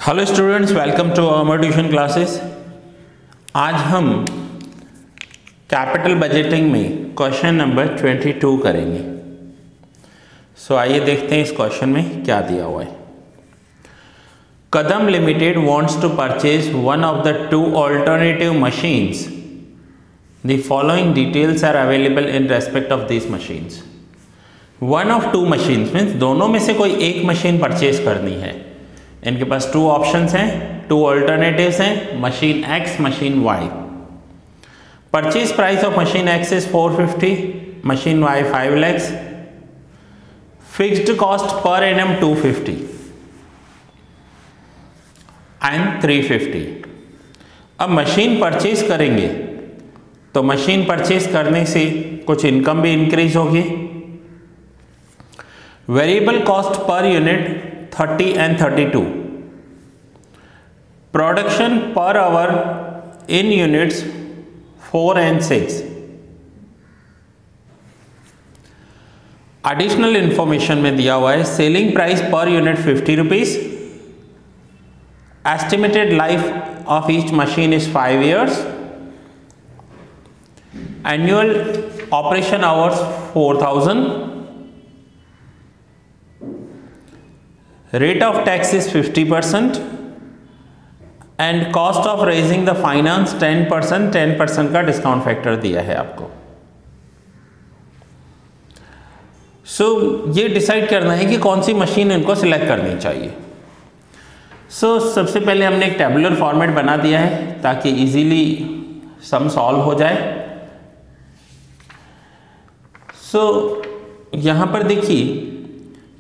Hello students, welcome to our tuition classes. आज हम capital budgeting में क्वेश्चन नंबर 22 करेंगे। आइए देखते हैं इस क्वेश्चन में क्या दिया हुआ है। Kadam limited wants to purchase one of the two alternative machines. The following details are available in respect of this machines. One of two machines means दोनों में से कोई एक मशीन परचेज करनी है। इनके पास टू ऑप्शंस हैं, टू ऑल्टरनेटिव्स हैं, machine X, machine Y. Purchase price of machine X is 450, machine Y 5 lakhs, fixed cost per annum 250 and 350। अब मशीन परचेज करेंगे तो मशीन परचेज करने से कुछ इनकम भी इंक्रीज होगी। Variable cost per unit 30 and 32, production per hour in units 4 and 6। Additional information में दिया हुआ है selling price per unit 50 rupees, estimated life of each machine is 5 years, annual operation hours 4000, rate of tax is 50% and cost of raising the finance 10%। 10% का discount factor दिया है आपको। ये decide करना है कि कौन सी मशीन इनको सिलेक्ट करनी चाहिए। सबसे पहले हमने एक टेबुलर फॉर्मेट बना दिया है ताकि इजीली सम सॉल्व हो जाए। यहाँ पर देखिए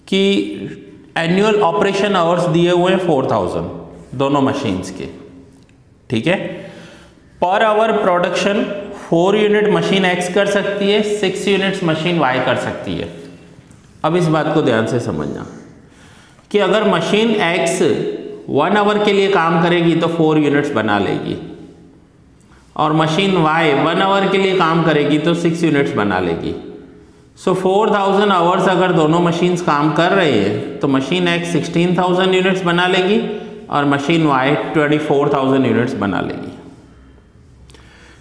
कि एनुअल ऑपरेशन आवर्स दिए हुए हैं 4000 दोनों मशीन्स के, ठीक है। Per hour production 4 unit machine x कर सकती है, 6 यूनिट्स मशीन वाई कर सकती है। अब इस बात को ध्यान से समझना कि अगर मशीन एक्स 1 आवर के लिए काम करेगी तो 4 यूनिट्स बना लेगी, और मशीन वाई 1 आवर के लिए काम करेगी तो 6 यूनिट्स बना लेगी। 4000 आवर्स अगर दोनों मशीन्स काम कर रहे हैं तो मशीन एक्स 16000 यूनिट्स बना लेगी और मशीन वाई 24000 यूनिट्स बना लेगी।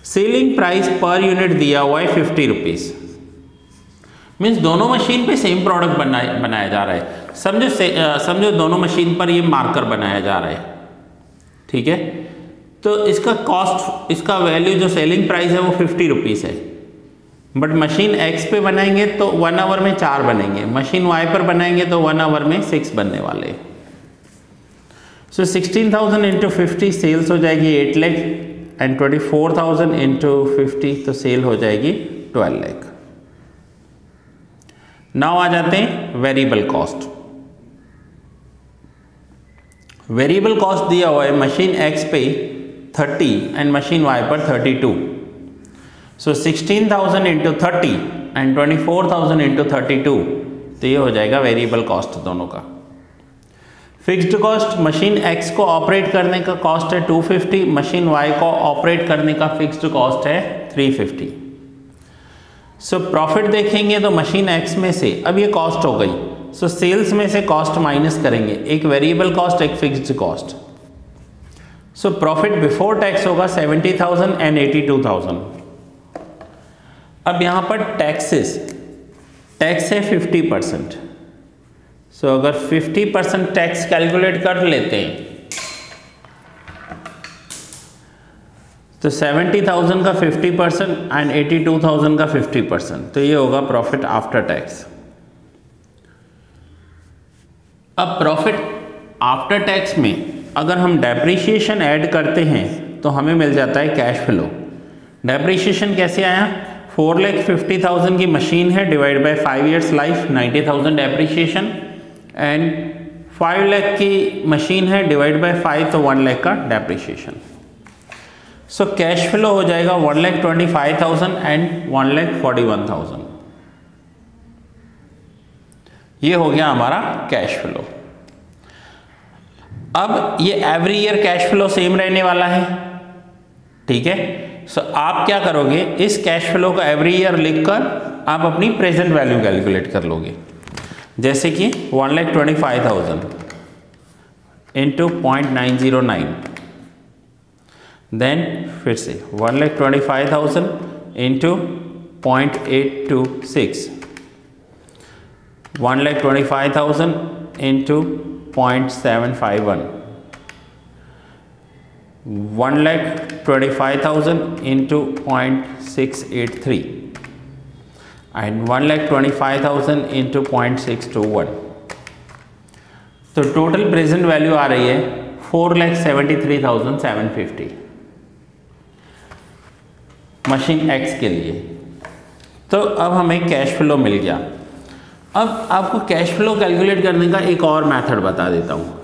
सेलिंग प्राइस पर यूनिट दिया हुआ है 50 रुपीज, मीन्स दोनों मशीन पे सेम प्रोडक्ट बनाया जा रहा है। समझो दोनों मशीन पर ये मार्कर बनाया जा रहा है, ठीक है। तो इसका कॉस्ट, इसका वैल्यू जो सेलिंग प्राइस है वो 50 रुपीज है, बट मशीन एक्स पे बनाएंगे तो 1 आवर में 4 बनेंगे, मशीन वाई पर बनाएंगे तो 1 आवर में 6 बनने वाले हैं। 16,000 इंटू 50 सेल्स हो जाएगी 8 लाख, एंड 24,000 इंटू 50 तो सेल हो जाएगी 12 लाख। नाउ आ जाते हैं वेरिएबल कॉस्ट। वेरिएबल कॉस्ट दिया हुआ है मशीन एक्स पे 30 एंड मशीन वाई पर 32। 16,000 इंटू 30 एंड 24,000 इंटू 32, तो ये हो जाएगा वेरिएबल कॉस्ट दोनों का। फिक्स्ड कॉस्ट मशीन एक्स को ऑपरेट करने का कॉस्ट है 250, मशीन वाई को ऑपरेट करने का फिक्स्ड कॉस्ट है 350। प्रॉफिट देखेंगे तो मशीन एक्स में से, अब ये कॉस्ट हो गई, सेल्स में से कॉस्ट माइनस करेंगे, एक वेरिएबल कॉस्ट एक fixed cost. Profit before tax होगा 70,000 एंड 82,000। अब यहां पर टैक्स है 50%। अगर 50% टैक्स कैलकुलेट कर लेते हैं तो 70,000 का 50% एंड 82,000 का 50%, तो ये होगा प्रॉफिट आफ्टर टैक्स। अब प्रॉफिट आफ्टर टैक्स में अगर हम डेप्रिसिएशन ऐड करते हैं तो हमें मिल जाता है कैश फ्लो। डेप्रिसिएशन कैसे आया? 4,50,000 की मशीन है, divide by 5 years life, 90,000 depreciation, and 5 lakh की मशीन है, डिवाइड बाय 5 तो 1 लाख का डेप्रिसिएशन। कैश फ्लो हो जाएगा 1,25,000 एंड 1,41,000। ये हो गया हमारा कैश फ्लो। अब ये every year cash flow same रहने वाला है, ठीक है। आप क्या करोगे, इस कैश फ्लो को एवरी ईयर लिखकर आप अपनी प्रेजेंट वैल्यू कैलकुलेट कर लोगे। जैसे कि 1,25,000 इंटू 0.909, देन फिर से 1,25,000 into 0.826, 1,25,000 into 0.751, 1,25,000 into 0.683 and 1,25,000 into 0.621। तो टोटल प्रेजेंट वैल्यू आ रही है 4,73,750 मशीन एक्स के लिए। तो अब हमें कैश फ्लो मिल गया। अब आपको कैश फ्लो कैलकुलेट करने का एक और मेथड बता देता हूँ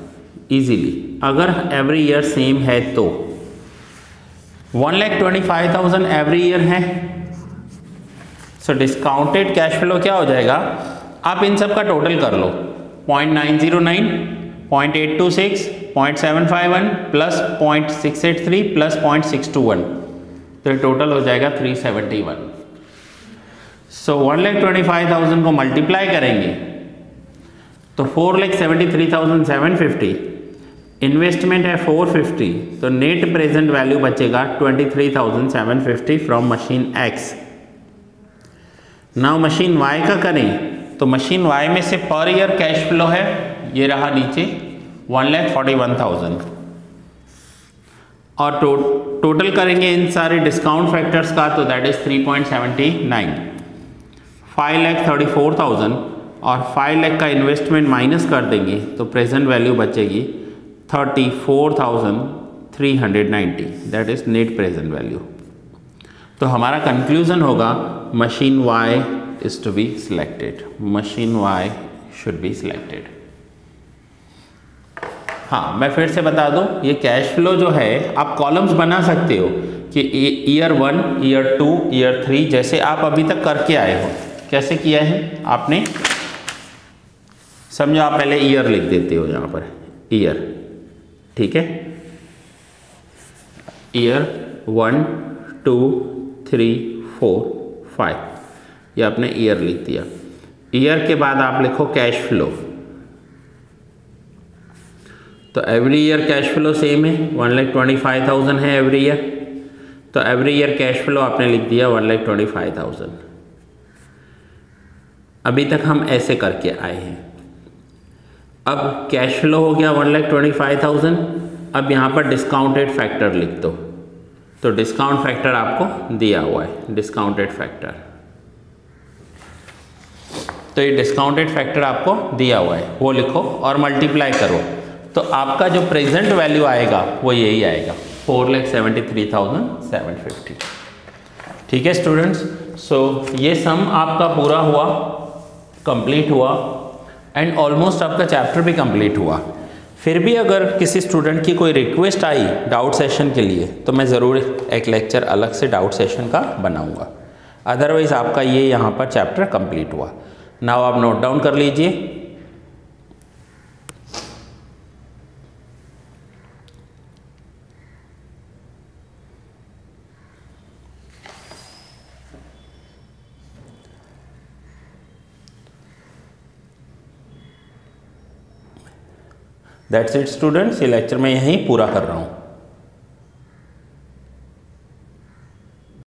इजीली। अगर एवरी ईयर सेम है तो 1,25,000 एवरी ईयर है, सो डिस्काउंटेड कैश फ्लो क्या हो जाएगा, आप इन सब का टोटल कर लो, 0.909, 0.826, 0.751 प्लस 0.683 प्लस 0.621, तो टोटल हो जाएगा 371। सो 1,25,000 को मल्टीप्लाई करेंगे तो 4,73,750, इन्वेस्टमेंट है 450, तो नेट प्रेजेंट वैल्यू बचेगा 23,750 from machine X. Now machine Y का करें तो मशीन वाई में से पर ईयर कैश फ्लो है, ये रहा नीचे 1,41,000, और टोटल करेंगे इन सारे डिस्काउंट फैक्टर्स का तो दैट इज 3.79, 5,34,000 और 5 लाख का इन्वेस्टमेंट माइनस कर देंगे तो प्रेजेंट वैल्यू बचेगी 34,390, that is net present value. तो हमारा कंक्लूजन होगा machine Y is to be selected, machine Y should be selected. हाँ, मैं फिर से बता दूं, ये कैश फ्लो जो है आप कॉलम्स बना सकते हो कि ईयर 1, ईयर 2, ईयर 3, जैसे आप अभी तक करके आए हो। कैसे किया है आपने, समझो आप पहले ईयर लिख देते हो यहाँ पर, ईयर, ठीक है, ईयर 1, 2, 3, 4, 5, ये आपने ईयर लिख दिया। ईयर के बाद आप लिखो कैश फ्लो, तो every year cash flow same है, 1,25,000 है एवरी ईयर, तो एवरी ईयर कैश फ्लो आपने लिख दिया 1,25,000। अभी तक हम ऐसे करके आए हैं। अब कैश फ्लो हो गया 1,25,000, अब यहाँ पर डिस्काउंटेड फैक्टर लिख दो, तो डिस्काउंट फैक्टर आपको दिया हुआ है, डिस्काउंटेड फैक्टर, तो ये डिस्काउंटेड फैक्टर आपको दिया हुआ है, वो लिखो और मल्टीप्लाई करो, तो आपका जो प्रेजेंट वैल्यू आएगा वो यही आएगा 4,73,750। ठीक है स्टूडेंट्स, सो ये सम आपका पूरा हुआ, कंप्लीट हुआ एंड ऑलमोस्ट आपका चैप्टर भी कंप्लीट हुआ। फिर भी अगर किसी स्टूडेंट की कोई रिक्वेस्ट आई डाउट सेशन के लिए तो मैं ज़रूर एक लेक्चर अलग से डाउट सेशन का बनाऊंगा। अदरवाइज आपका ये यहाँ पर चैप्टर कंप्लीट हुआ। नाउ आप नोट डाउन कर लीजिए। दैट्स इट स्टूडेंट्स, ये लेक्चर मैं यहीं पूरा कर रहा हूँ।